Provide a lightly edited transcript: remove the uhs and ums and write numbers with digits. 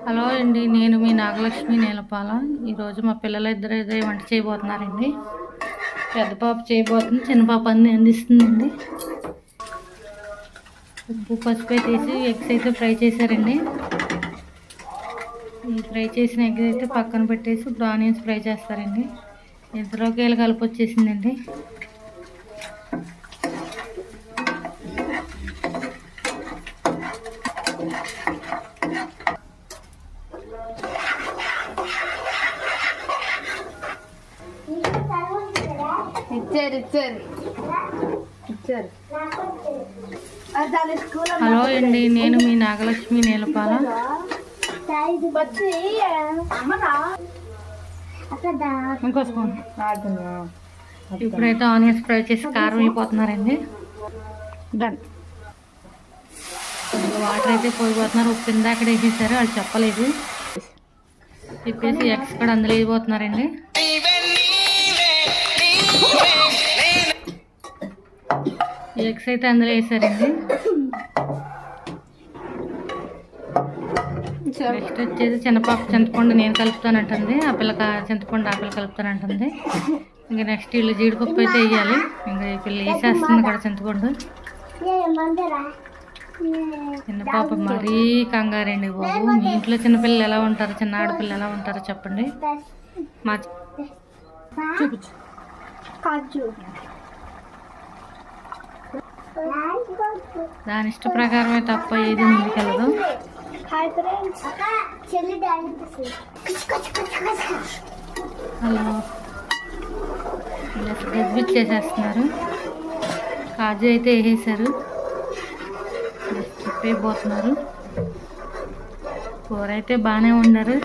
Hello అండి, నేను మీ నాగలక్ష్మి నేలపాల. ఈరోజు మా పిల్లలిద్దరూ ఏదో వంట చేయబోతున్నారండి. పెద్ద పాప చేయబోతుంది, చిన్న పాప అన్ని అందిస్తుందండి. ఉప్పు పసుపు తీసి ఎగ్స్ అయితే ఫ్రై చేశారండి. ఈ ఫ్రై చేసిన ఎగ్స్ అయితే పక్కన పెట్టేసి ఇప్పుడు ఆనియన్స్ ఫ్రై చేస్తారండి. ఇంతలోకి వీళ్ళు కలిపి వచ్చేసిందండి. హలో అండి, నేను మీ నాగలక్ష్మి నేలపాల. ఇప్పుడైతే ఆనియన్స్ ఫ్రై చేసి కారం అయిపోతున్నారండి. వాటర్ అయితే పోయిపోతున్నారు. ఉప్పు ఇందాక వేసేసారు, వాళ్ళు చెప్పలేదు. తిప్పేసి ఎగ్స్ కూడా అందులో వేసిపోతున్నారండి. ఎగ్స్ అయితే అందులో వేసారండి. నెక్స్ట్ వచ్చేసి చిన్నపాప చింతపండు నేను కలుపుతానంటుంది, ఆ పిల్ల చింతపండు ఆ పిల్ల కలుపుతానంటుంది. ఇంకా నెక్స్ట్ వీళ్ళు జీడిపప్పు అయితే వేయాలి. ఇంకా ఈ పిల్ల వేసేస్తుంది కూడా చింతపండు. చిన్నపాప మరీ కంగారండి బాబు. మీ ఇంట్లో చిన్నపిల్లలు ఎలా ఉంటారు, చిన్న ఆడపిల్లలు ఎలా ఉంటారో చెప్పండి. మా దాని ఇష్ట ప్రకారమే తప్ప ఏది ముందుకెళ్ళదు. హలో, గజ్బిజ్ చేసేస్తున్నారు. కాజు అయితే వేసేసారు, చెప్పైపోతున్నారు. కూర అయితే బాగానే వండారు.